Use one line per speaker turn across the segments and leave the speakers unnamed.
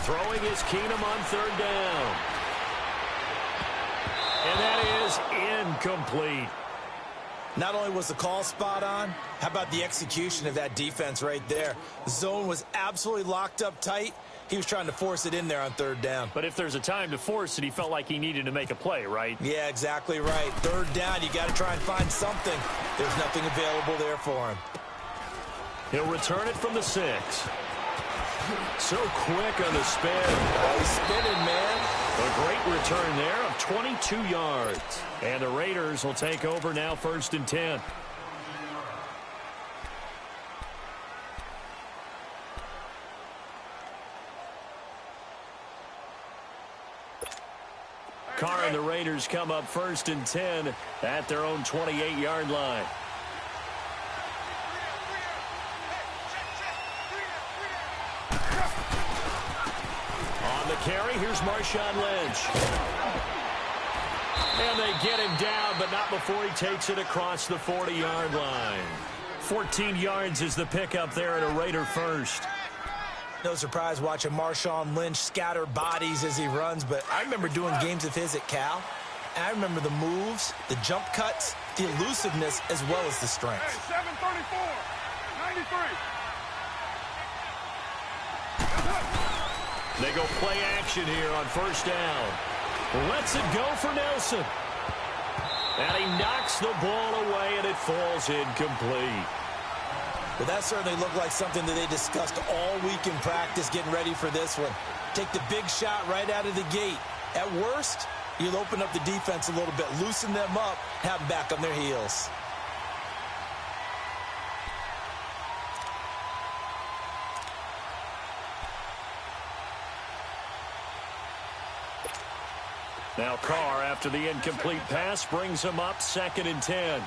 Throwing is Keenum on third down. And that is incomplete.
Not only was the call spot on, how about the execution of that defense right there? The zone was absolutely locked up tight. He was trying to force it in there on third down.
But if there's a time to force it, he felt like he needed to make a play, right?
Yeah, exactly right. Third down, you got to try and find something. There's nothing available there for him.
He'll return it from the 6. So quick on the spin.
Oh, he's spinning, man.
A great return there of 22 yards. And the Raiders will take over now, 1st and 10. Carr and the Raiders come up 1st and 10 at their own 28-yard line. On the carry, here's Marshawn Lynch. And they get him down, but not before he takes it across the 40-yard line. 14 yards is the pickup there at a Raider first.
No surprise watching Marshawn Lynch scatter bodies as he runs, but I remember doing games of his at Cal, and I remember the moves, the jump cuts, the elusiveness, as well as the strength.
Hey, 734, 93.
They go play action here on 1st down. Lets it go for Nelson. And he knocks the ball away, and it falls incomplete.
Well, that certainly looked like something that they discussed all week in practice getting ready for this one. Take the big shot right out of the gate. At worst, you'll open up the defense a little bit, loosen them up, have them back on their heels.
Now Carr, after the incomplete pass, brings him up 2nd and 10.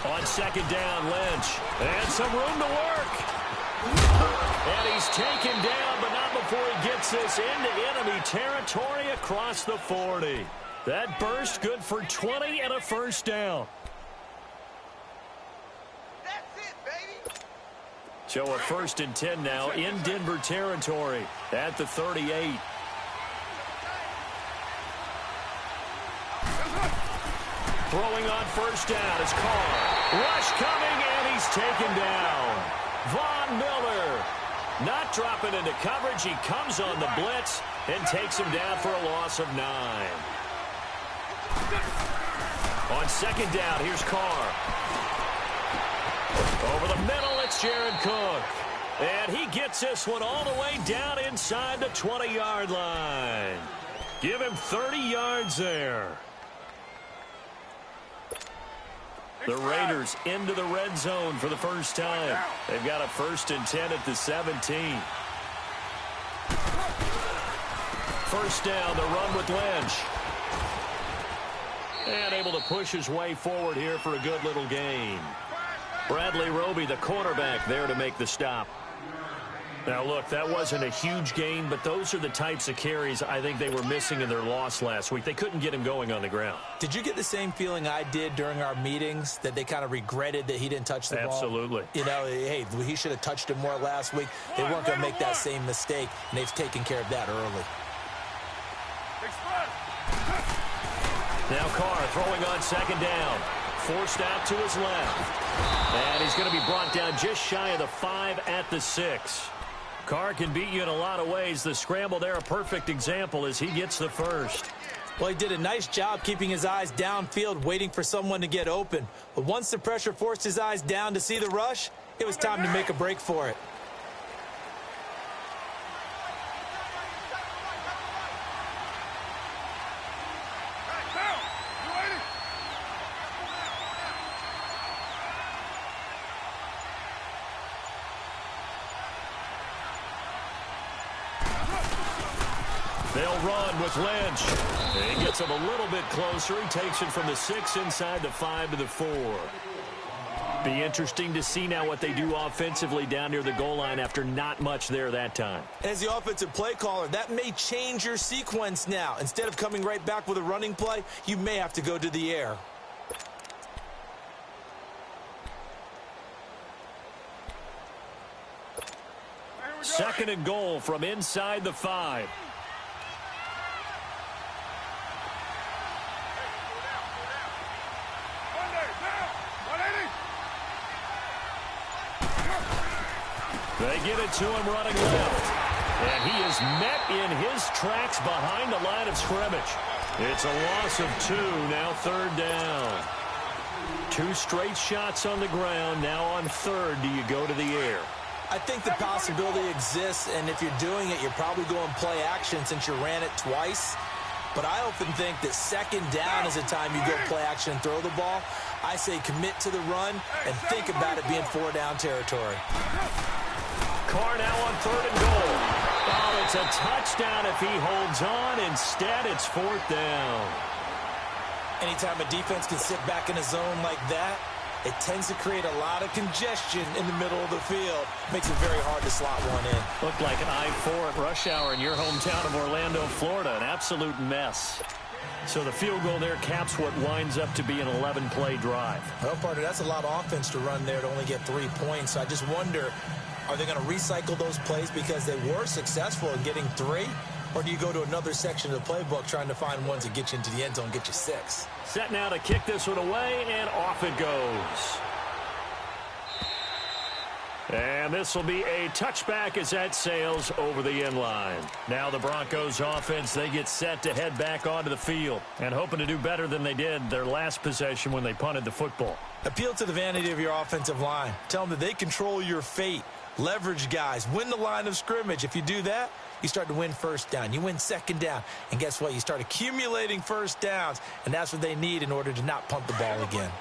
On 2nd down, Lynch. And some room to work. And he's taken down, but not before he gets this into enemy territory across the 40. That burst good for 20 and a 1st down. So a 1st and 10 now in Denver territory at the 38. Throwing on 1st down is Carr. Rush coming, and he's taken down. Von Miller not dropping into coverage. He comes on the blitz and takes him down for a loss of 9. On 2nd down, here's Carr. Over the middle, it's Jared Cook. And he gets this one all the way down inside the 20-yard line. Give him 30 yards there. The Raiders into the red zone for the first time. They've got a 1st and 10 at the 17. 1st down, the run with Lynch. And able to push his way forward here for a good little gain. Bradley Roby, the cornerback, there to make the stop. Now, look, that wasn't a huge gain, but those are the types of carries I think they were missing in their loss last week. They couldn't get him going on the ground.
Did you get the same feeling I did during our meetings, that they kind of regretted that he didn't touch the ball?
Absolutely.
You know, hey, he should have touched it more last week. They weren't going to make that same mistake, and they've taken care of that early.
Now Carr throwing on 2nd down. Forced out to his left. And he's going to be brought down just shy of the 5 at the 6. Carr can beat you in a lot of ways. The scramble there, a perfect example as he gets the 1st.
Well, he did a nice job keeping his eyes downfield, waiting for someone to get open. But once the pressure forced his eyes down to see the rush, it was time to make a break for it.
They'll run with Lynch. And he gets him a little bit closer. He takes it from the 6 inside the 5 to the 4. Be interesting to see now what they do offensively down near the goal line after not much there that time.
As the offensive play caller, that may change your sequence now. Instead of coming right back with a running play, you may have to go to the air.
2nd and goal from inside the 5. They get it to him running left. And he is met in his tracks behind the line of scrimmage. It's a loss of 2, now 3rd down. 2 straight shots on the ground. Now on 3rd, do you go to the air?
I think the possibility exists, and if you're doing it, you're probably going play action since you ran it twice. But I often think that 2nd down is the time you go play action and throw the ball. I say commit to the run and think about it being 4-down territory.
Carr now on 3rd and goal. Oh, it's a touchdown if he holds on. Instead, it's 4th down.
Anytime a defense can sit back in a zone like that, it tends to create a lot of congestion in the middle of the field. Makes it very hard to slot one in.
Looked like an I-4 at rush hour in your hometown of Orlando, Florida. An absolute mess. So the field goal there caps what winds up to be an 11-play drive.
Well, partner, that's a lot of offense to run there to only get 3 points. So I just wonder, are they going to recycle those plays because they were successful in getting 3? Or do you go to another section of the playbook trying to find ones that get you into the end zone and get you 6?
Set now to kick this one away, and off it goes. And this will be a touchback as that sails over the end line. Now the Broncos offense, they get set to head back onto the field and hoping to do better than they did their last possession when they punted the football.
Appeal to the vanity of your offensive line. Tell them that they control your fate. Leverage guys. Win the line of scrimmage. If you do that, you start to win 1st down. You win 2nd down. And guess what? You start accumulating 1st downs. And that's what they need in order to not punt the ball again.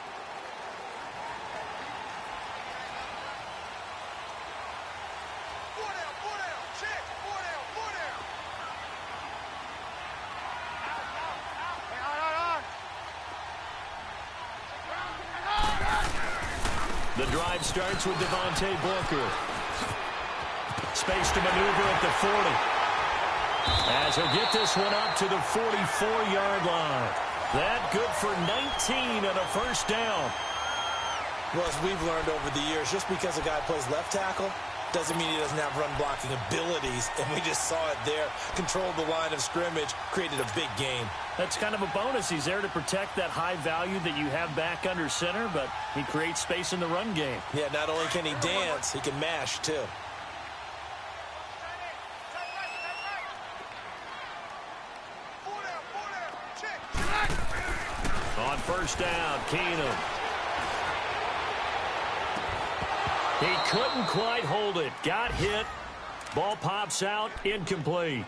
The drive starts with Devontae Booker. Space to maneuver at the 40. As he'll get this one up to the 44-yard line. That good for 19 and a 1st down.
Well, as we've learned over the years, just because a guy plays left tackle doesn't mean he doesn't have run blocking abilities. And we just saw it there. Controlled the line of scrimmage, created a big game.
That's kind of a bonus. He's there to protect that high value that you have back under center, but he creates space in the run game.
Yeah, not only can he dance, he can mash, too.
On 1st down, Keenum. He couldn't quite hold it. Got hit. Ball pops out. Incomplete.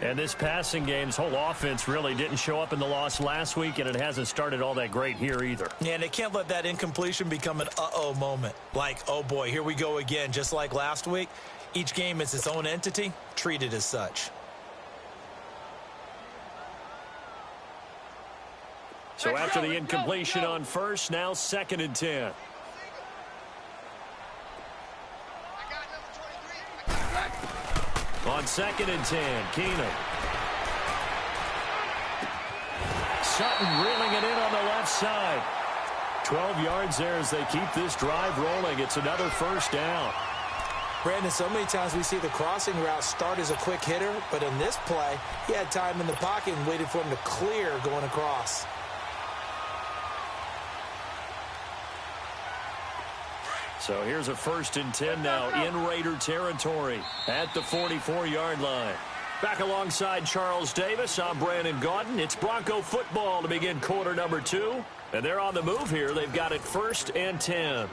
And this passing game's whole offense really didn't show up in the loss last week, and it hasn't started all that great here either.
Yeah, and they can't let that incompletion become an uh-oh moment. Like, oh boy, here we go again, just like last week. Each game is its own entity, treated as such.
So after the incompletion on 1st, now 2nd and 10. On 2nd and 10, Keenum. Sutton reeling it in on the left side. 12 yards there as they keep this drive rolling. It's another 1st down.
Brandon, so many times we see the crossing route start as a quick hitter, but in this play, he had time in the pocket and waited for him to clear going across.
So here's a 1st and 10 now in Raider territory at the 44-yard line. Back alongside Charles Davis, I'm Brandon Gaudin. It's Bronco football to begin quarter number 2. And they're on the move here. They've got it 1st and 10.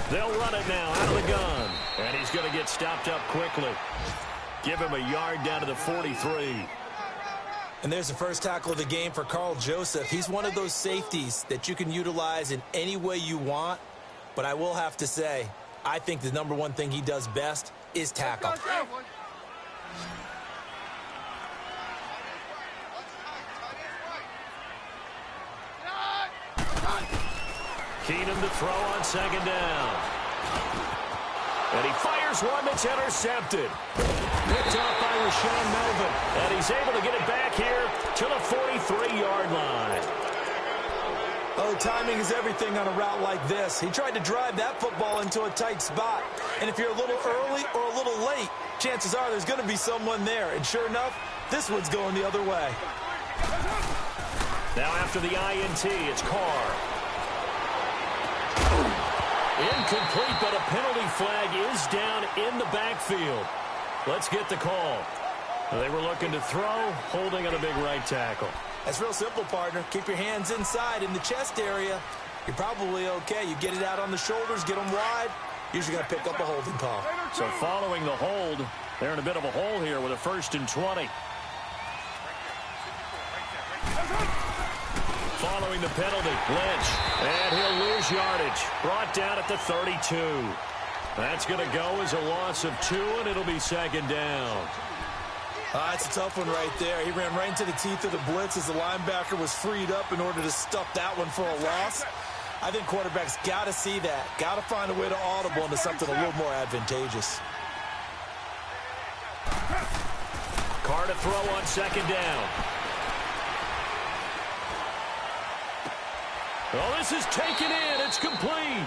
They'll run it now out of the gun. And he's going to get stopped up quickly. Give him a yard down to the 43.
And there's the first tackle of the game for Carl Joseph. He's one of those safeties that you can utilize in any way you want. But I will have to say, I think the number one thing he does best is tackle.
Keenum to throw on second down. And he fires one that's intercepted. Picked off by Rashawn Melvin. And he's able to get it back here to the 43-yard line.
Oh, timing is everything on a route like this. He tried to drive that football into a tight spot. And if you're a little early or a little late, chances are there's going to be someone there. And sure enough, this one's going the other way.
Now after the INT, it's Carr. Incomplete, but a penalty flag is down in the backfield. Let's get the call. They were looking to throw, holding on a big right tackle.
That's real simple, partner. Keep your hands inside in the chest area. You're probably okay. You get it out on the shoulders, get them wide. Usually got to pick up a holding call.
So following the hold, they're in a bit of a hole here with a 1st and 20. Following the penalty, Lynch. And he'll lose yardage. Brought down at the 32. That's going to go as a loss of 2, and it'll be 2nd down.
That's a tough one right there. He ran right into the teeth of the blitz as the linebacker was freed up in order to stuff that one for a loss. I think quarterbacks got to see that. Got to find a way to audible into something a little more advantageous.
Carr to throw on 2nd down. Oh, this is taken in. It's complete.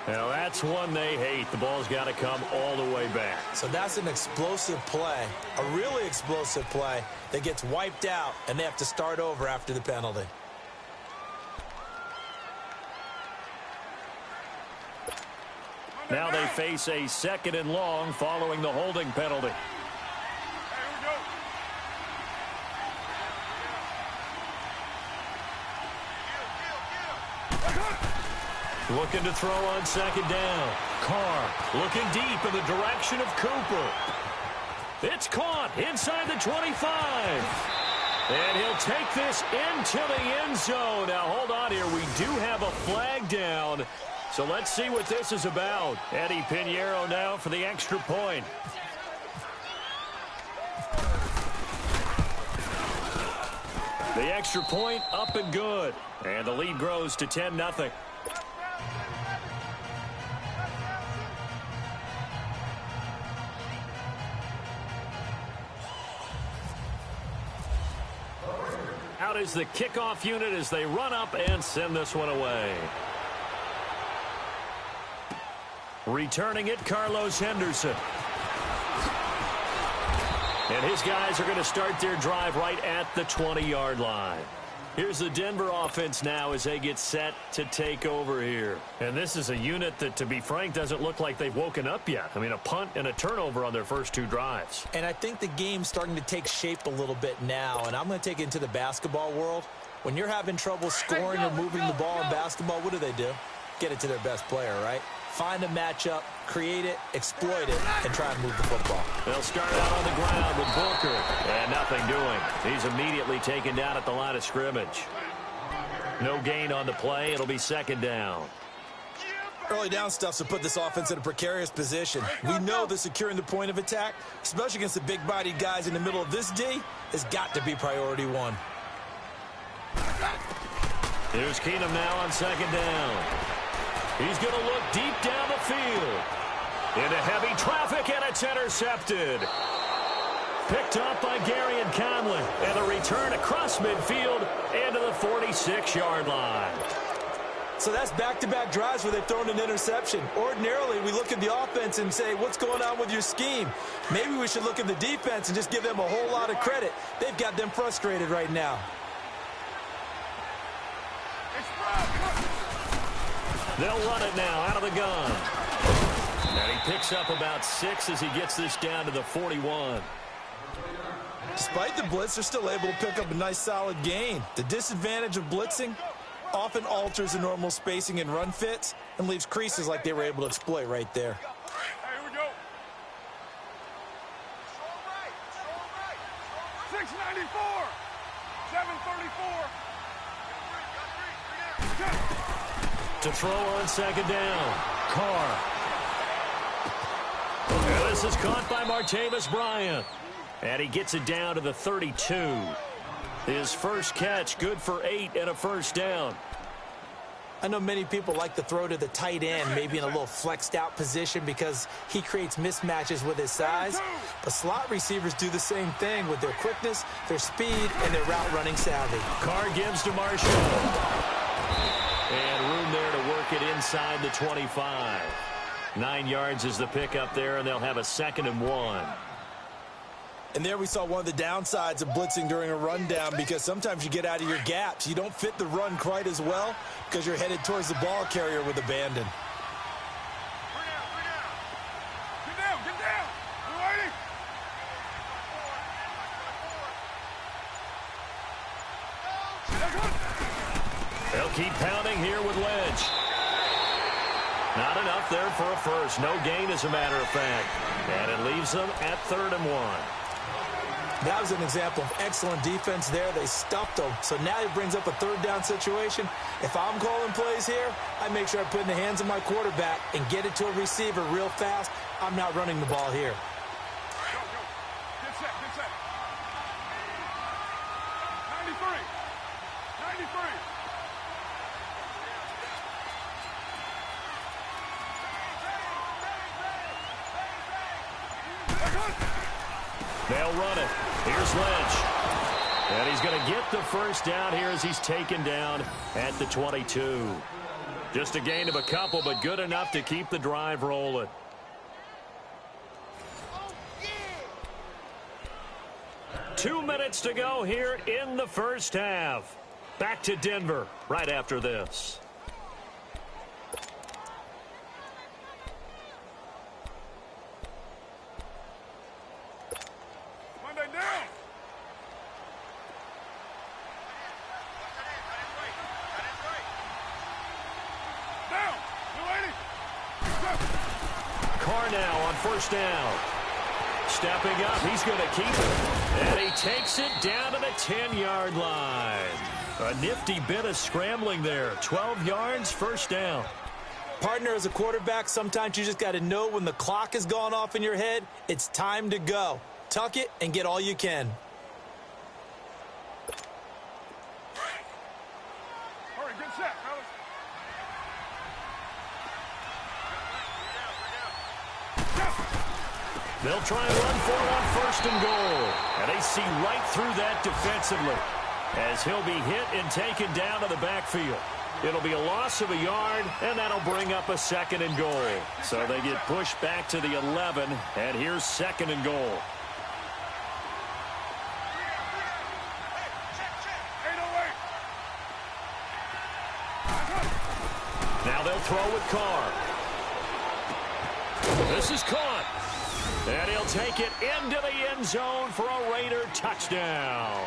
Now, that's one they hate. The ball's got to come all the way back.
So that's an explosive play, a really explosive play that gets wiped out, and they have to start over after the penalty.
Now they face a 2nd and long following the holding penalty. Looking to throw on 2nd down. Carr looking deep in the direction of Cooper. It's caught inside the 25. And he'll take this into the end zone. Now, hold on here. We do have a flag down. So let's see what this is about. Eddie Pinheiro now for the extra point. The extra point up and good. And the lead grows to 10-0. Out is the kickoff unit as they run up and send this one away. Returning it, Carlos Henderson. And his guys are going to start their drive right at the 20-yard line. Here's the Denver offense now as they get set to take over here. And this is a unit that, to be frank, doesn't look like they've woken up yet. I mean, a punt and a turnover on their first 2 drives.
And I think the game's starting to take shape a little bit now, and I'm going to take it into the basketball world. When you're having trouble scoring or moving the ball in basketball, what do? Get it to their best player, right? Find a matchup, create it, exploit it, and try and move the football.
They'll start out on the ground with Booker. And nothing doing. He's immediately taken down at the line of scrimmage. No gain on the play. It'll be 2nd down.
Early down stuff to put this offense in a precarious position. We know that securing the point of attack, especially against the big-bodied guys in the middle of this D, has got to be priority 1.
Here's Keenum now on 2nd down. He's going to look deep down the field. Into heavy traffic, and it's intercepted. Picked up by Gary and Conley. And a return across midfield into the 46-yard line.
So that's back-to-back drives where they've thrown an interception. Ordinarily, we look at the offense and say, what's going on with your scheme? Maybe we should look at the defense and just give them a whole lot of credit. They've got them frustrated right now.
They'll run it now out of the gun. And he picks up about 6 as he gets this down to the 41.
Despite the blitz, they're still able to pick up a nice solid gain. The disadvantage of blitzing often alters the normal spacing and run fits and leaves creases like they were able to exploit right there.
Here we go. 694. 734.
To throw on second down. Carr. And this is caught by Martavis Bryant. And he gets it down to the 32. His first catch, good for 8 and a first down.
I know many people like to throw to the tight end, maybe in a little flexed out position because he creates mismatches with his size. But slot receivers do the same thing with their quickness, their speed, and their route running savvy.
Carr gives to Marshall. And room there to work it inside the 25. 9 yards is the pickup there, and they'll have a 2nd and 1.
And there we saw one of the downsides of blitzing during a rundown because sometimes you get out of your gaps. You don't fit the run quite as well because you're headed towards the ball carrier with abandon.
Get down. You ready?
They'll keep pounding here with Lynch. Not enough there for a first. No gain, as a matter of fact. And it leaves them at 3rd and 1.
That was an example of excellent defense there. They stuffed them. So now it brings up a 3rd down situation. If I'm calling plays here, I make sure I put it in the hands of my quarterback and get it to a receiver real fast. I'm not running the ball here.
Go. Get set. 93.
They'll run it. Here's Lynch. And he's going to get the first down here as he's taken down at the 22. Just a gain of a couple, but good enough to keep the drive rolling.
Oh, yeah.
2 minutes to go here in the first half. Back to Denver right after this.
Monday down. Down. You ready?
Carr now on first down. Stepping up, he's going to keep it. And he takes it down to the 10-yard line. A nifty bit of scrambling there. 12 yards, first down.
Partner, as a quarterback, sometimes you just got to know when the clock has gone off in your head, it's time to go. Tuck it and get all you can.
All right, get set, fellas.
They'll try and run for it on first and goal. And they see right through that defensively as he'll be hit and taken down to the backfield. It'll be a loss of a yard, and that'll bring up a 2nd and goal. So they get pushed back to the 11, and here's 2nd and goal. Now they'll throw with Carr. This is caught. And he'll take it into the end zone for a Raider touchdown.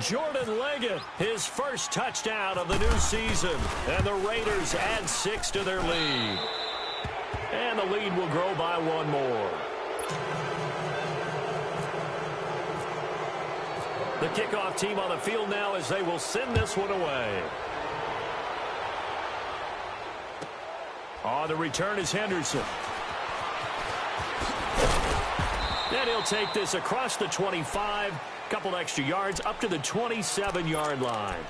Jordan Leggett, his first touchdown of the new season. And the Raiders add 6 to their lead. And the lead will grow by 1 more. The kickoff team on the field now as they will send this one away. On the return is Henderson. And he'll take this across the 25. Couple extra yards up to the 27-yard line.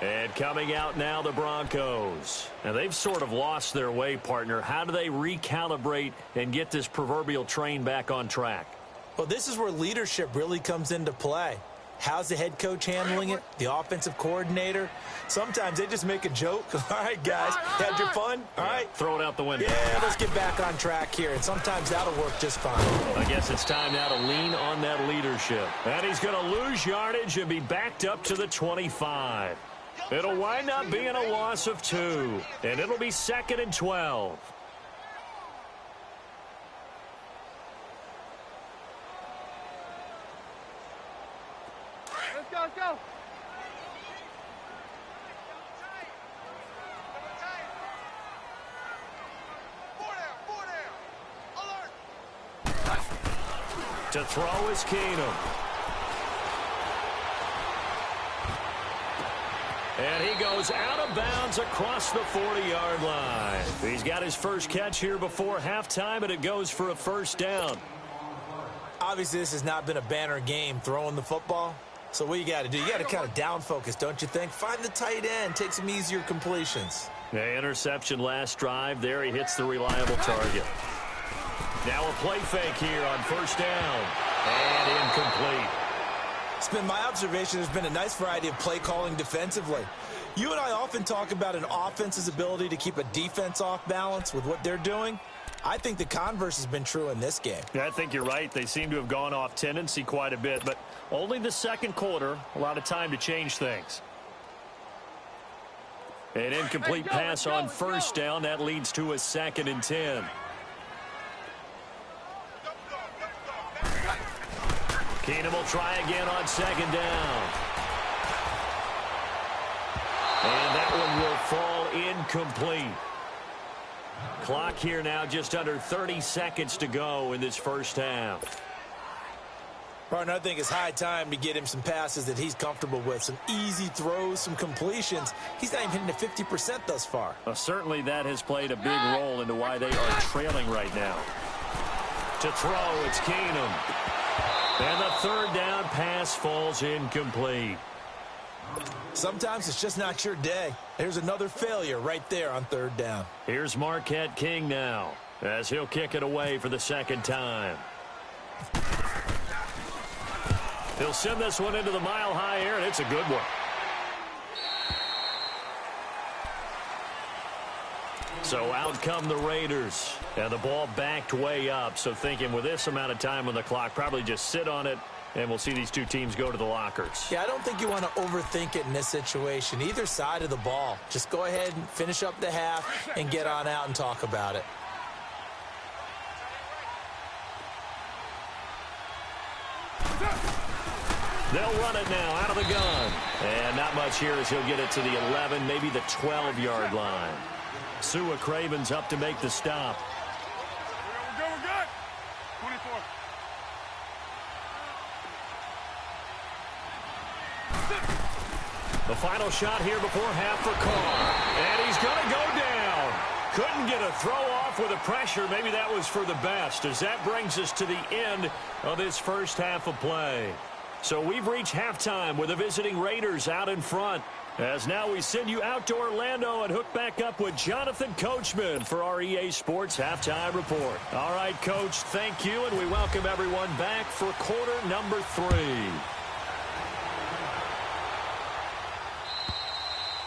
And coming out now, the Broncos. Now, they've sort of lost their way, partner. How do they recalibrate and get this proverbial train back on track?
Well, this is where leadership really comes into play. How's the head coach handling it? The offensive coordinator? Sometimes they just make a joke. All right, guys, had your fun? All right.
Throw it out the window.
Yeah, let's get back on track here. And sometimes that'll work just fine.
I guess it's time now to lean on that leadership. And he's going to lose yardage and be backed up to the 25. It'll wind up being a loss of 2. And it'll be 2nd and 12.
Let's go.
To throw is Keenum. And he goes out of bounds across the 40-yard line. He's got his first catch here before halftime, and it goes for a first down.
Obviously, this has not been a banner game throwing the football. So what you got to do, you got to kind of down focus, don't you think? Find the tight end, take some easier completions.
The interception last drive. There he hits the reliable target. Now a play fake here on first down. And incomplete.
It's been my observation there's been a nice variety of play calling defensively. You and I often talk about an offense's ability to keep a defense off balance with what they're doing. I think the converse has been true in this game.
Yeah, I think you're right. They seem to have gone off tendency quite a bit, but only the second quarter, a lot of time to change things. An incomplete pass on first down. That leads to a 2nd and 10. Keenum will try again on 2nd down. And that one will fall incomplete. Clock here now, just under 30 seconds to go in this first half.
Partner, I think it's high time to get him some passes that he's comfortable with. Some easy throws, some completions. He's not even hitting the 50% thus far.
Well, certainly that has played a big role into why they are trailing right now. To throw, it's Keenum. And the 3rd down pass falls incomplete.
Sometimes it's just not your day. There's another failure right there on 3rd down.
Here's Marquette King now, as he'll kick it away for the 2nd time. He'll send this one into the mile-high air, and it's a good one. So out come the Raiders, and the ball backed way up. So thinking with this amount of time on the clock, probably just sit on it, and we'll see these two teams go to the lockers.
Yeah, I don't think you want to overthink it in this situation. Either side of the ball. Just go ahead and finish up the half and get on out and talk about it.
They'll run it now out of the gun. And not much here as he'll get it to the 11, maybe the 12-yard line. Sua Craven's up to make the stop.
We're good. 24.
The final shot here before half for Carr. And he's going to go down. Couldn't get a throw off with the pressure. Maybe that was for the best, as that brings us to the end of this first half of play. So we've reached halftime with the visiting Raiders out in front. As now we send you out to Orlando and hook back up with Jonathan Coachman for our EA Sports Halftime Report. All right, Coach, thank you, and we welcome everyone back for quarter number 3.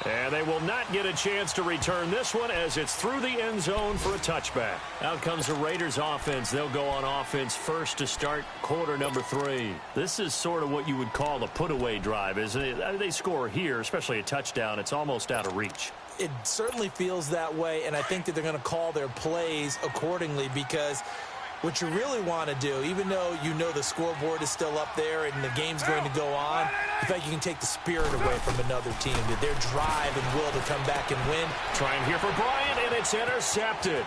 And they will not get a chance to return this one as it's through the end zone for a touchback. Out comes the Raiders offense. They'll go on offense first to start quarter number 3. This is sort of what you would call a put-away drive, isn't it? They score here, especially a touchdown. It's almost out of reach.
It certainly feels that way, and I think that they're going to call their plays accordingly, because what you really want to do, even though you know the scoreboard is still up there and the game's going to go on, in fact, you can take the spirit away from another team, their drive and will to come back and win.
Trying here for Bryant, and it's intercepted.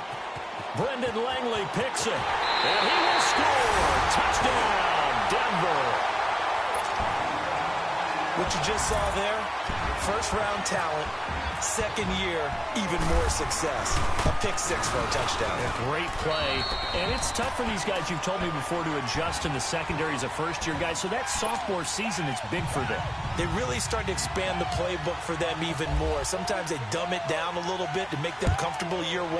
Brendan Langley picks it, and he will score. Touchdown, Denver.
What you just saw there, first-round talent, second year, even more success. A pick 6 for a touchdown.
A great play. And it's tough for these guys, you've told me before, to adjust in the secondary as a first-year guy. So that sophomore season is big for them.
They really start to expand the playbook for them even more. Sometimes they dumb it down a little bit to make them comfortable year 1.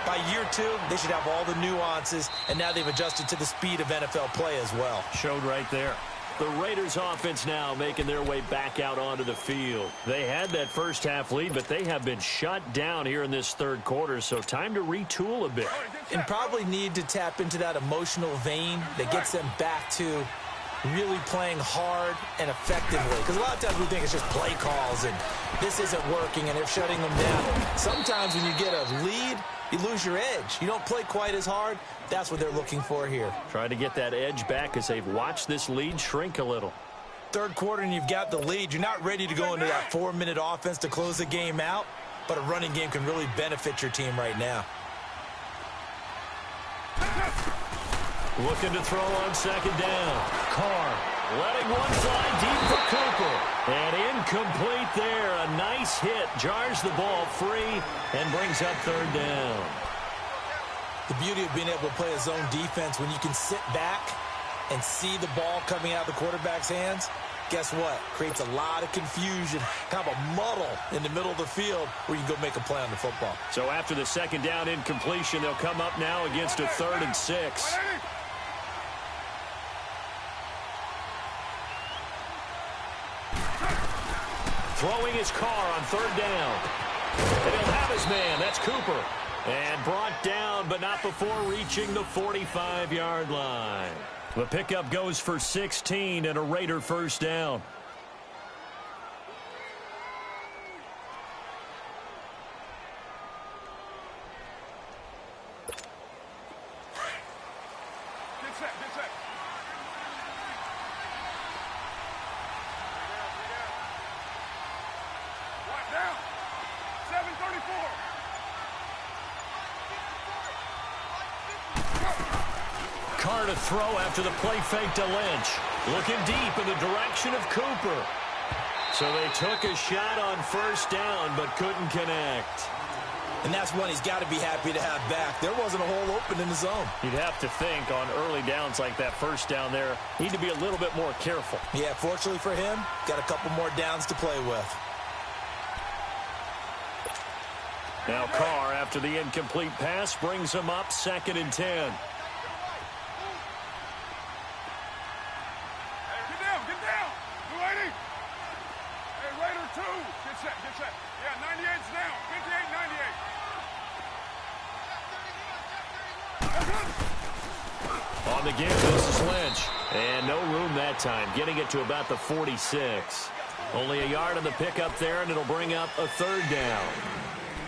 By year 2, they should have all the nuances, and now they've adjusted to the speed of NFL play as well.
Showed right there. The Raiders offense now making their way back out onto the field. They had that first half lead, but they have been shut down here in this third quarter, so time to retool a bit.
And probably need to tap into that emotional vein that gets them back to really playing hard and effectively. Because a lot of times we think it's just play calls and this isn't working and they're shutting them down. Sometimes when you get a lead, you lose your edge. You don't play quite as hard. That's what they're looking for here.
Trying to get that edge back as they've watched this lead shrink a little.
Third quarter and you've got the lead. You're not ready to go into that 4-minute offense to close the game out, but a running game can really benefit your team right now.
Looking to throw on second down. Carr Letting one fly deep for Cooper. And incomplete there. A nice hit. Jars the ball free and brings up third down.
The beauty of being able to play a zone defense when you can sit back and see the ball coming out of the quarterback's hands, guess what? Creates a lot of confusion, kind of a muddle in the middle of the field where you can go make a play on the football.
So after the second down incompletion, they'll come up now against a 3rd and 6. Throwing his car on 3rd down. And he'll have his man. That's Cooper. And brought down, but not before reaching the 45-yard line. The pickup goes for 16 and a Raider first down.
Get set. Right down. 7:34.
Carr to throw after the play fake to Lynch. Looking deep in the direction of Cooper. So they took a shot on first down, but couldn't connect.
And that's one he's got to be happy to have back. There wasn't a hole open in the zone.
You'd have to think on early downs like that first down there, need to be a little bit more careful.
Yeah, fortunately for him, got a couple more downs to play with.
Now Carr, after the incomplete pass, brings him up 2nd and 10.
Get down. 280. Hey, Raider 2. Get set. Yeah, 98's down. 58, 98.
On the give, this is Lynch. And no room that time, getting it to about the 46. Only a yard on the pickup there, and it'll bring up a 3rd down.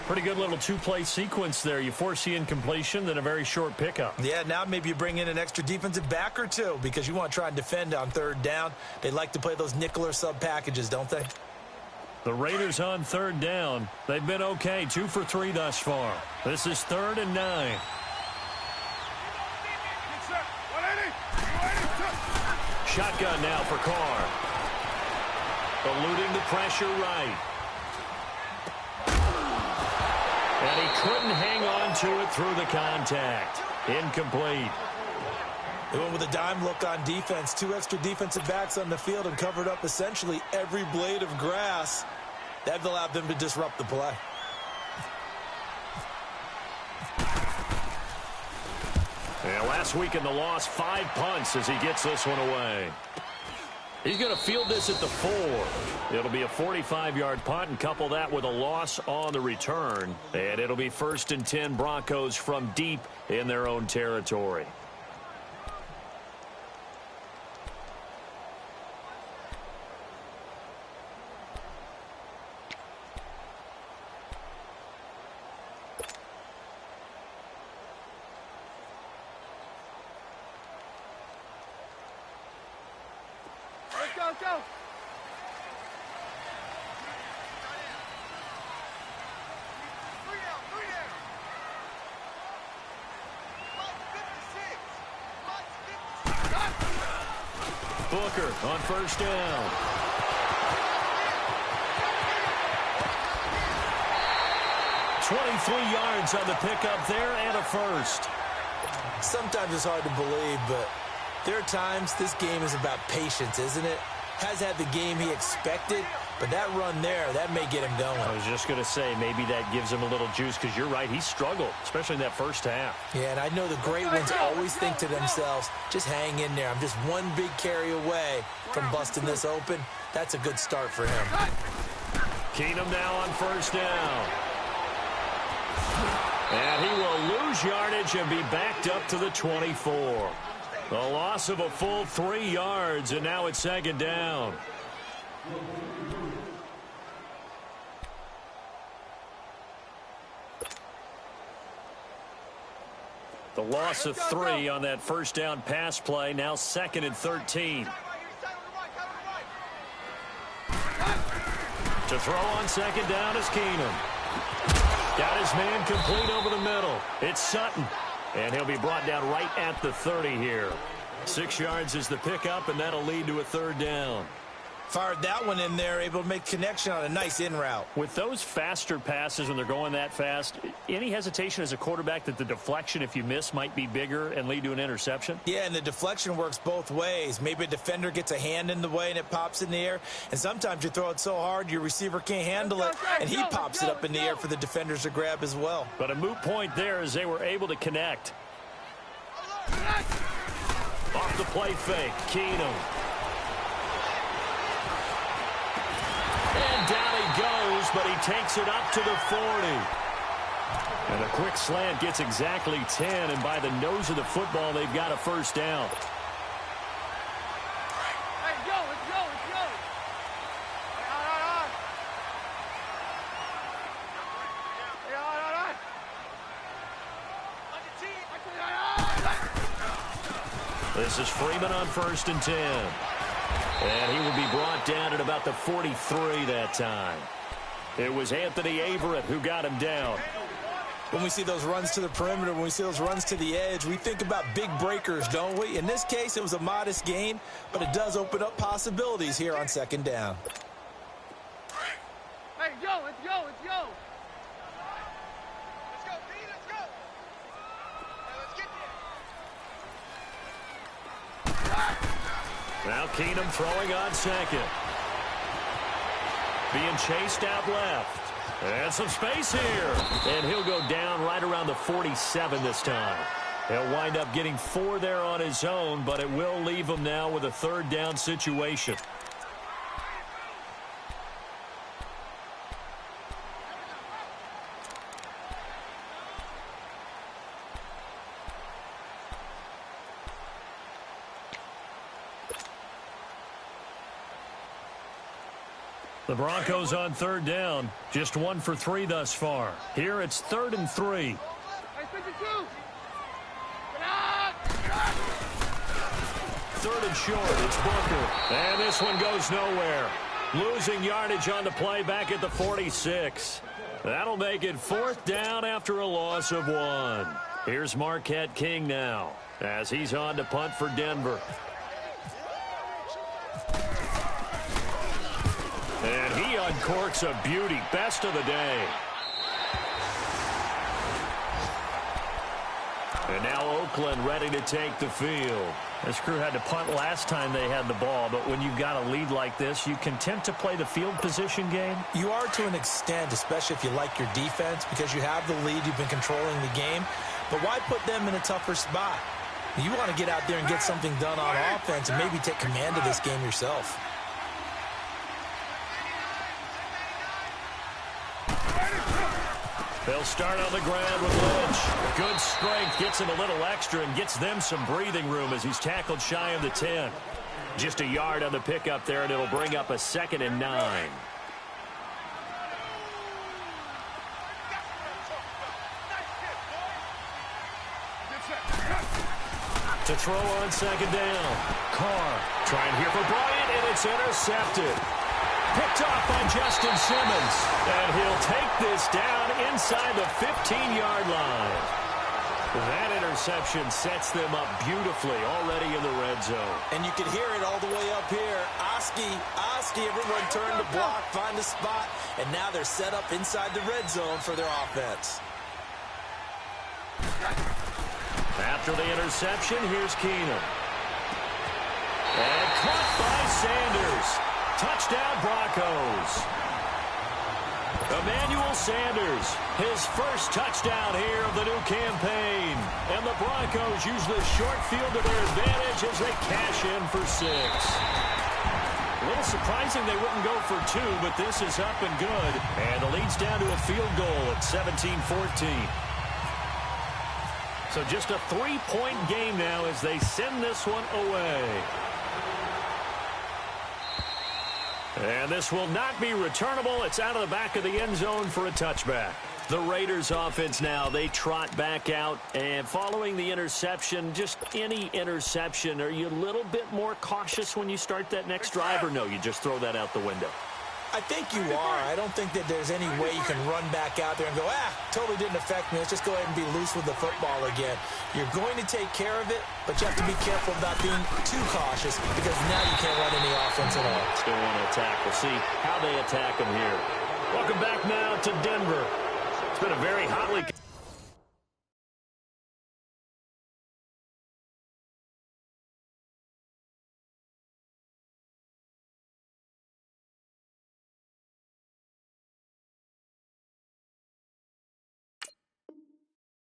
Pretty good little two-play sequence there. You force the incompletion, then a very short pickup.
Yeah, now maybe you bring in an extra defensive back or two because you want to try and defend on 3rd down. They like to play those nickel or sub packages, don't they?
The Raiders on 3rd down. They've been okay, 2 for 3 thus far. This is 3rd and 9.
Get set. 180.
Shotgun now for Carr. Eluding the pressure right. And he couldn't hang on to it through the contact. Incomplete.
They went with a dime look on defense. 2 extra defensive backs on the field and covered up essentially every blade of grass. That allowed them to disrupt the play.
And last week in the loss, 5 punts as he gets this one away. He's going to field this at the 4. It'll be a 45-yard punt and couple that with a loss on the return. And it'll be 1st and 10 Broncos from deep in their own territory.
Go.
Booker on 1st down. $23 yards on the pickup there and a first.
Sometimes it's hard to believe, but there are times this game is about patience, isn't it? Has had the game he expected, but that run there, that may get him going.
I was just going to say, maybe that gives him a little juice because you're right, he struggled, especially in that first half.
Yeah, and I know the great ones always think to themselves, just hang in there. I'm just one big carry away from busting this open. That's a good start for him.
Keenum now on 1st down. And he will lose yardage and be backed up to the 24. The loss of a full 3 yards, and now it's 2nd down. The loss of 3 on that 1st down pass play, now 2nd and 13. To throw on 2nd down is Keenum. Got his man complete over the middle. It's Sutton. And he'll be brought down right at the 30 here. 6 yards is the pickup, and that'll lead to a third down.
Fired that one in there, able to make connection on a nice in route.
With those faster passes when they're going that fast, any hesitation as a quarterback that the deflection, if you miss, might be bigger and lead to an interception?
Yeah, and the deflection works both ways. Maybe a defender gets a hand in the way and it pops in the air. And sometimes you throw it so hard your receiver can't handle it, and he pops it up in the air for the defenders to grab as well.
But a moot point there as they were able to connect. Off the play fake, Keenum. And down he goes, but he takes it up to the 40. And a quick slant gets exactly 10, and by the nose of the football, they've got a first down.
Hey, let's go.
This is Freeman on 1st and 10. And he will be brought down at about the 43 that time. It was Anthony Averett who got him down.
When we see those runs to the perimeter, when we see those runs to the edge, we think about big breakers, don't we? In this case, it was a modest gain, but it does open up possibilities here on 2nd down.
Hey, let's go. Let's go, B, let's go. Let's get there.
Now Keenum throwing on 2nd. Being chased out left. And some space here. And he'll go down right around the 47 this time. He'll wind up getting 4 there on his own, but it will leave him now with a 3rd down situation. The Broncos on 3rd down. Just 1 for 3 thus far. Here it's 3rd and 3.
Hey, 52.
3rd and short. It's Booker. And this one goes nowhere. Losing yardage on the play back at the 46. That'll make it 4th down after a loss of 1. Here's Marquette King now as he's on to punt for Denver. And he uncorks a beauty. Best of the day. And now Oakland ready to take the field. This crew had to punt last time they had the ball, but when you've got a lead like this, you content to play the field position game?
You are to an extent, especially if you like your defense, because you have the lead, you've been controlling the game. But why put them in a tougher spot? You want to get out there and get something done on offense and maybe take command of this game yourself.
They'll start on the ground with Lynch. Good strength, gets him a little extra and gets them some breathing room as he's tackled shy of the 10. Just a yard on the pickup there, and it'll bring up a 2nd and 9. To throw on 2nd down. Carr trying here for Bryant, and it's intercepted. Picked off by Justin Simmons. And he'll take this down inside the 15-yard line. That interception sets them up beautifully already in the red zone.
And you can hear it all the way up here. Oski, everyone turned to block, find a spot, and now they're set up inside the red zone for their offense.
After the interception, here's Keenum. And caught by Sanders. Touchdown, Broncos. Emmanuel Sanders, his first touchdown here of the new campaign. And the Broncos use this short field to their advantage as they cash in for 6. A little surprising they wouldn't go for 2, but this is up and good. And the lead's down to a field goal at 17-14. So just a 3-point game now as they send this one away. And this will not be returnable. It's out of the back of the end zone for a touchback. The Raiders offense now, they trot back out. And following the interception, just any interception, are you a little bit more cautious when you start that next drive? Or no, you just throw that out the window?
I think you are. I don't think that there's any way you can run back out there and go, totally didn't affect me. Let's just go ahead and be loose with the football again. You're going to take care of it, but you have to be careful about being too cautious because now you can't run any offense at all.
Still want to attack. We'll see how they attack him here. Welcome back now to Denver. It's been a very hotly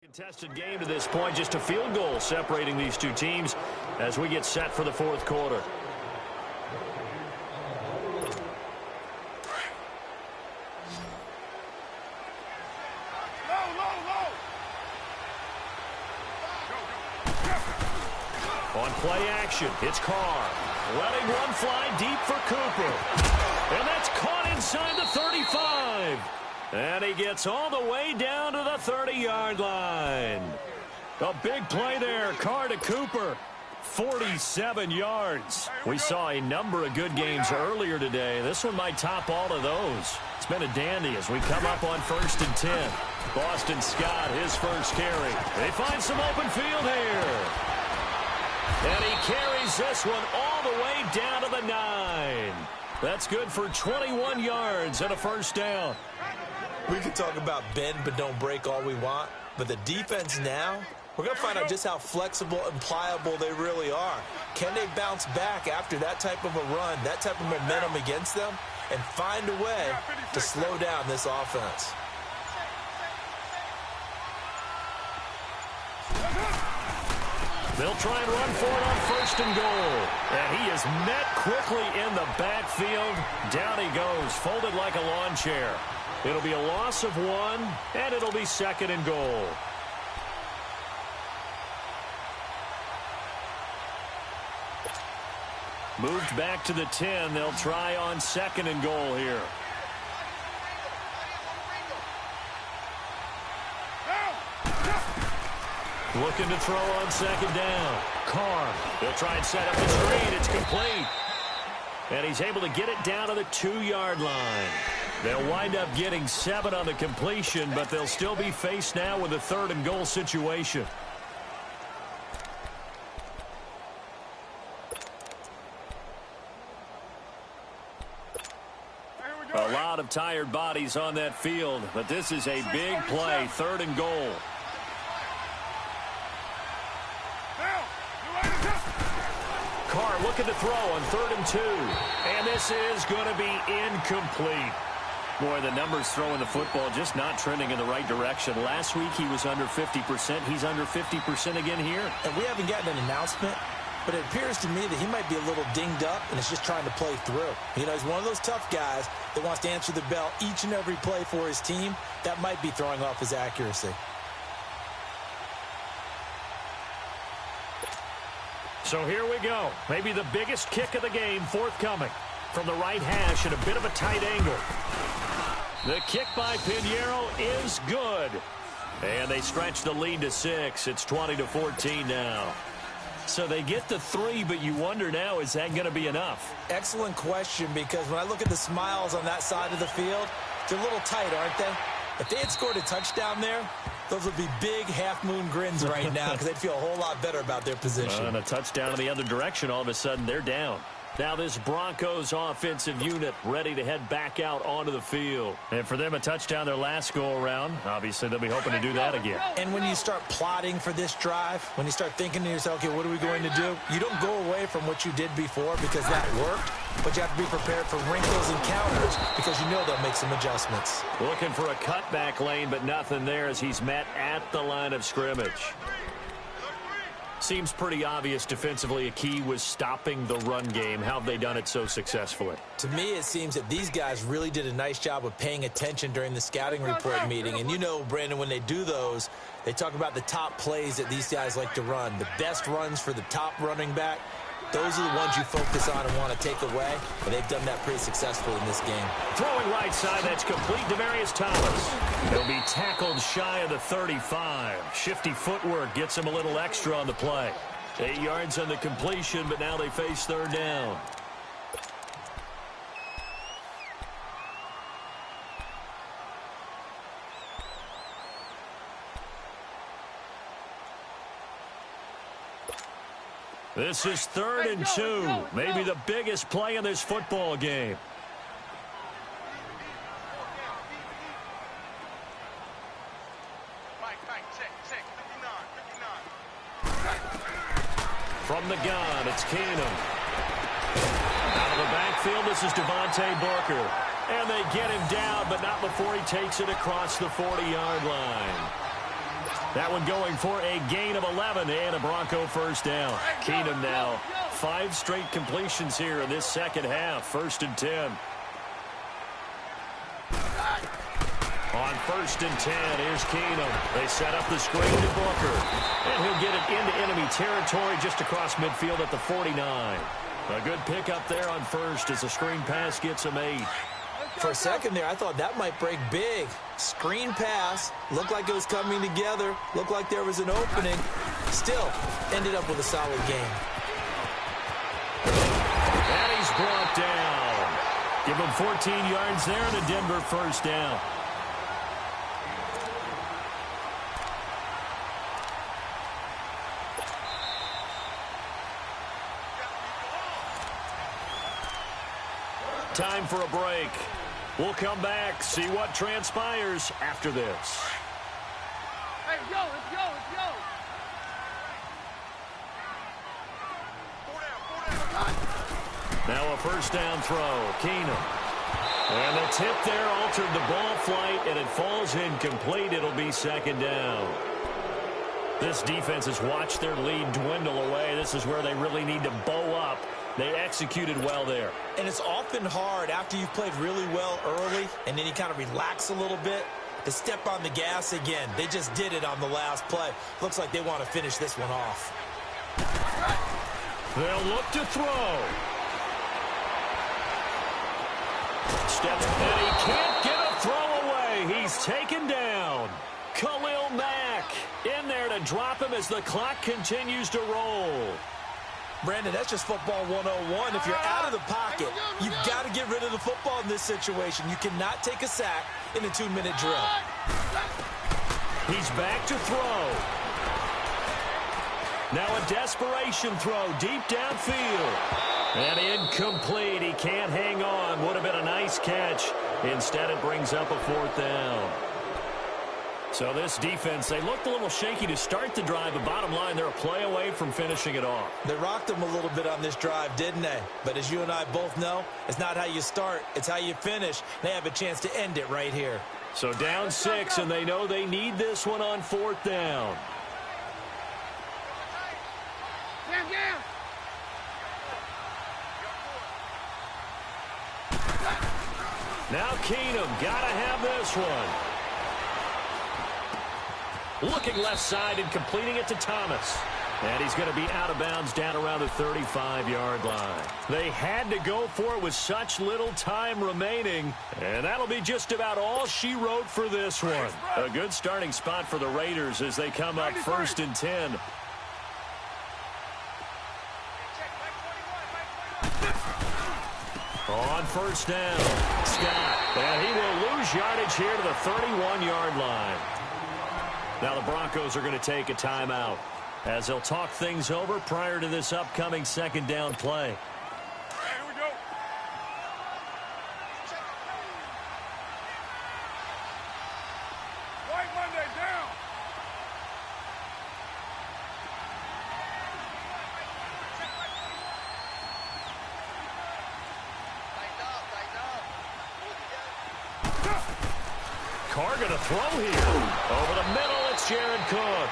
contested game to this point. Just a field goal separating these two teams as we get set for the fourth quarter. On play action, it's Carr. Letting one fly deep for Cooper. And that's caught inside the 35. And he gets all the way down to the 30-yard line. A big play there. Carr to Cooper. 47 yards. We saw a number of good games earlier today. This one might top all of those. It's been a dandy as we come up on 1st and 10. Boston Scott, his first carry. They find some open field here. And he carries this one all the way down to the 9. That's good for 21 yards and a first down.
We can talk about bend but don't break all we want, but the defense now, we're going to find out just how flexible and pliable they really are. Can they bounce back after that type of a run, that type of momentum against them, and find a way to slow down this offense?
They'll try and run for it on 1st and goal. And he is met quickly in the backfield. Down he goes, folded like a lawn chair. It'll be a loss of 1, and it'll be 2nd and goal. Moved back to the 10. They'll try on 2nd and goal here. Looking to throw on 2nd down. Carr. They'll try and set up the screen. It's complete. And he's able to get it down to the 2-yard line. They'll wind up getting 7 on the completion, but they'll still be faced now with a 3rd and goal situation. A lot of tired bodies on that field, but this is a big play, 3rd and goal. Carr looking to throw on 3rd and 2. And this is going to be incomplete. Boy, the numbers throwing the football just not trending in the right direction. Last week he was under 50%. He's under 50% again here.
And we haven't gotten an announcement, but it appears to me that he might be a little dinged up and is just trying to play through. You know, he's one of those tough guys that wants to answer the bell each and every play for his team. That might be throwing off his accuracy.
So here we go. Maybe the biggest kick of the game forthcoming. From the right hash at a bit of a tight angle. The kick by Pinheiro is good. And they stretch the lead to 6. It's 20-14 now. So they get the 3, but you wonder now, is that going to be enough?
Excellent question, because when I look at the smiles on that side of the field, they're a little tight, aren't they? If they had scored a touchdown there, those would be big half-moon grins right now because they'd feel a whole lot better about their position.
And a touchdown in the other direction, all of a sudden they're down. Now this Broncos offensive unit ready to head back out onto the field. And for them, a touchdown their last go-around. Obviously, they'll be hoping to do that again.
And when you start plotting for this drive, when you start thinking to yourself, okay, what are we going to do? You don't go away from what you did before because that worked, but you have to be prepared for wrinkles and counters because you know they'll make some adjustments.
Looking for a cutback lane, but nothing there as he's met at the line of scrimmage. Seems pretty obvious defensively a key was stopping the run game. How have they done it so successfully?
To me, it seems that these guys really did a nice job of paying attention during the scouting report meeting. And you know, Brandon, when they do those, they talk about the top plays that these guys like to run. The best runs for the top running back. Those are the ones you focus on and want to take away, and they've done that pretty successfully in this game.
Throwing right side, that's complete. Demaryius Thomas. He'll be tackled shy of the 35. Shifty footwork gets him a little extra on the play. 8 yards on the completion, but now they face third down. This is 3rd and 2. Maybe the biggest play in this football game. From the gun, it's Keenum. Out of the backfield, this is Devontae Booker. And they get him down, but not before he takes it across the 40-yard line. That one going for a gain of 11 and a Bronco first down. Keenum now 5 straight completions here in this second half. 1st and 10. On 1st and 10, here's Keenum. They set up the screen to Booker. And he'll get it into enemy territory just across midfield at the 49. A good pickup there on 1st as the screen pass gets him 8.
For a second there, I thought that might break big. Screen pass, looked like it was coming together, looked like there was an opening. Still, ended up with a solid game.
And he's brought down. Give him 14 yards there and a Denver first down. Time for a break. We'll come back, see what transpires after this.
Hey, let's go.
Now a first down throw. Keenum. And the tip there altered the ball flight, and it falls incomplete. It'll be 2nd down. This defense has watched their lead dwindle away. This is where they really need to bow up. They executed well there.
And it's often hard after you've played really well early and then you kind of relax a little bit to step on the gas again. They just did it on the last play. Looks like they want to finish this one off.
They'll look to throw. Steps and he can't get a throw away. He's taken down. Khalil Mack in there to drop him as the clock continues to roll.
Brandon, that's just football 101. If you're out of the pocket, you've got to get rid of the football in this situation. You cannot take a sack in a 2-minute drill.
He's back to throw. Now a desperation throw deep downfield. And incomplete. He can't hang on. Would have been a nice catch. Instead, it brings up a 4th down. So this defense, they looked a little shaky to start the drive, but bottom line, they're a play away from finishing it off.
They rocked them a little bit on this drive, didn't they? But as you and I both know, it's not how you start, it's how you finish. They have a chance to end it right here.
So down 6, and they know they need this one on 4th down. Now Keenum, gotta have this one. Looking left side and completing it to Thomas. And he's going to be out of bounds down around the 35-yard line. They had to go for it with such little time remaining. And that'll be just about all she wrote for this one. A good starting spot for the Raiders as they come up 1st and 10. On 1st down, Scott. And he will lose yardage here to the 31-yard line. Now the Broncos are going to take a timeout as they'll talk things over prior to this upcoming 2nd down play.
Here we go. White Monday down.
Carr going to throw here. Over the middle, it's Jared Cook.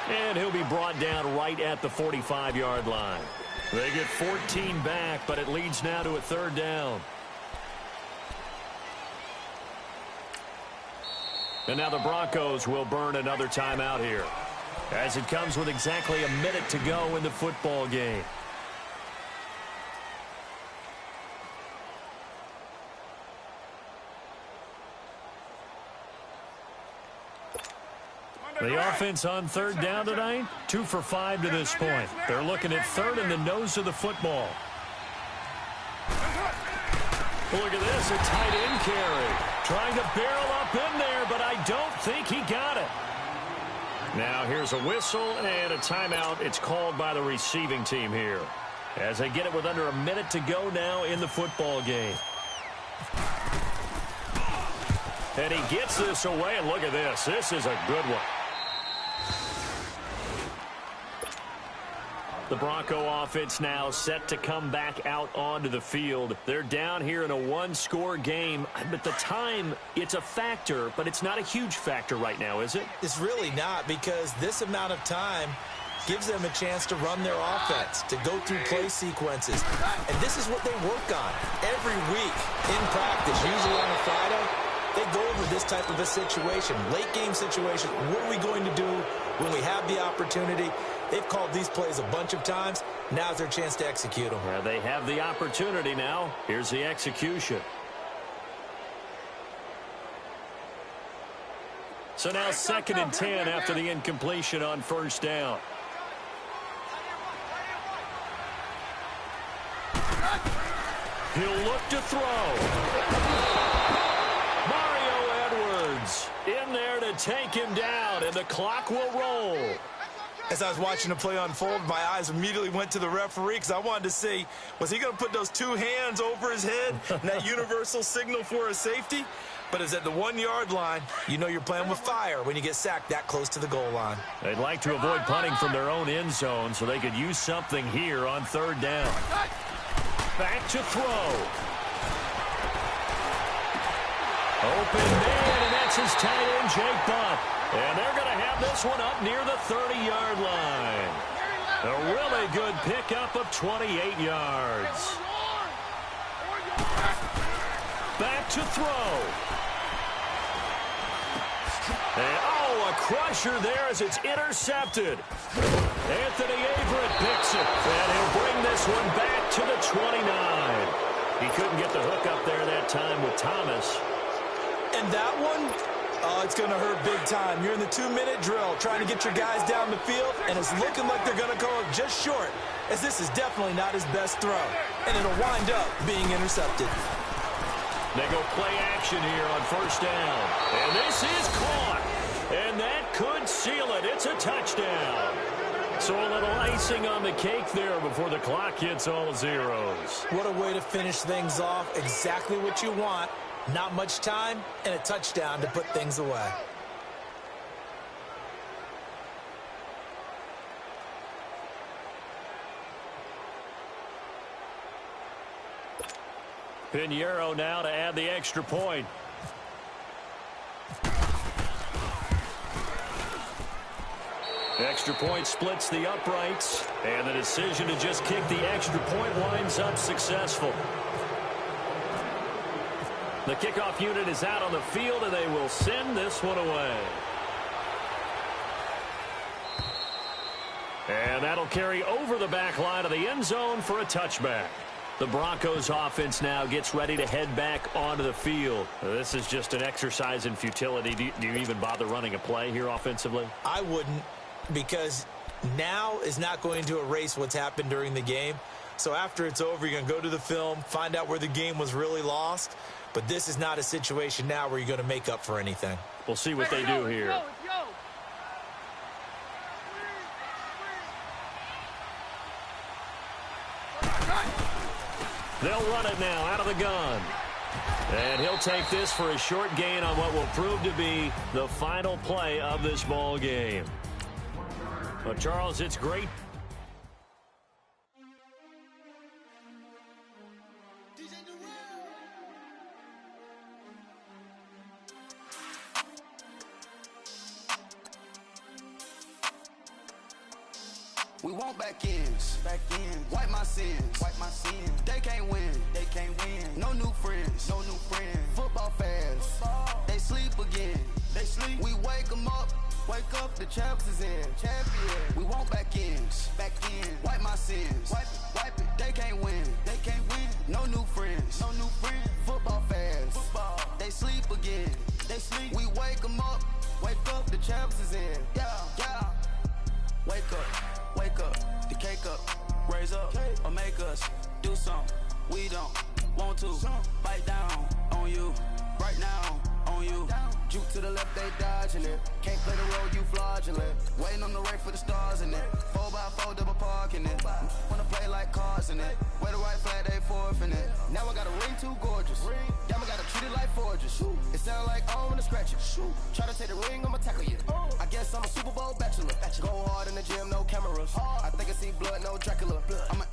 And he'll be brought down right at the 45-yard line. They get 14 back, but it leads now to a 3rd down. And now the Broncos will burn another timeout here, as it comes with exactly a minute to go in the football game. The offense on 3rd down tonight, 2 for 5 to this point. They're looking at 3rd and the nose of the football. Look at this, a tight end carry. Trying to barrel up in there, but I don't think he got it. Now here's a whistle and a timeout. It's called by the receiving team here, as they get it with under a minute to go now in the football game. And he gets this away, and look at this. This is a good one. The Bronco offense now set to come back out onto the field. They're down here in a one-score game. But the time, it's a factor, but it's not a huge factor right now, is it?
It's really not, because this amount of time gives them a chance to run their offense, to go through play sequences. And this is what they work on every week in practice, usually on a Friday. They go over this type of a situation, late-game situation. What are we going to do when we have the opportunity? They've called these plays a bunch of times. Now's their chance to execute them.
Well, they have the opportunity now. Here's the execution. So now 2nd and 10 after the incompletion on first down. He'll look to throw. In there to take him down, and the clock will roll.
As I was watching the play unfold, my eyes immediately went to the referee because I wanted to see, was he going to put those two hands over his head and that universal signal for a safety? But it's at the 1-yard line. You know you're playing with fire when you get sacked that close to the goal line.
They'd like to avoid punting from their own end zone so they could use something here on 3rd down. Back to throw. Open man, and that's his tight end, Jake Butt. And they're going to have this one up near the 30-yard line. A really good pickup of 28 yards. Back to throw. And, a crusher there as it's intercepted. Anthony Averett picks it, and he'll bring this one back to the 29. He couldn't get the hook up there that time with Thomas.
And that one, it's going to hurt big time. You're in the 2-minute drill trying to get your guys down the field, and it's looking like they're going to go just short, as this is definitely not his best throw. And it'll wind up being intercepted.
They go play action here on first down. And this is caught. And that could seal it. It's a touchdown. So a little icing on the cake there before the clock hits all zeros.
What a way to finish things off. Exactly what you want. Not much time and a touchdown to put things away.
Pinheiro now to add the extra point. Extra point splits the uprights, and the decision to just kick the extra point winds up successful. The kickoff unit is out on the field, and they will send this one away. And that'll carry over the back line of the end zone for a touchback. The Broncos offense now gets ready to head back onto the field. This is just an exercise in futility. Do you even bother running a play here offensively?
I wouldn't, because now is not going to erase what's happened during the game. So after it's over, you're going to go to the film, find out where the game was really lost. But this is not a situation now where you're going to make up for anything.
We'll see what they do here. They'll run it now out of the gun. And he'll take this for a short gain on what will prove to be the final play of this ball game. Well, Charles, it's great.
We want back ends. Wipe my sins. They can't win. No new friends. Football fans. They sleep again. We wake them up. The champs is in. We want back ends. Wipe my sins. Wipe it. They can't win. No new friends. Football fans. They sleep again. We wake them up. The champs is in. Yeah. Wake up, the cake up, raise up, or make us do something we don't want to. Bite down on you, right now, on on you. Juke to the left, they dodging it. Can't play the role, you fraudulent. Waiting on the right for the stars in it. 4x4 double parking it. Wanna play like cars in it. Wear the white flag, they forfeiting it. Now I got a ring too gorgeous. Damn, I gotta treat it like forges. It sound like I wanna scratch it. Try to take the ring, I'ma tackle you. I guess I'm a Super Bowl bachelor. Go hard in the gym, no cameras. I think I see blood, no Dracula. I'm an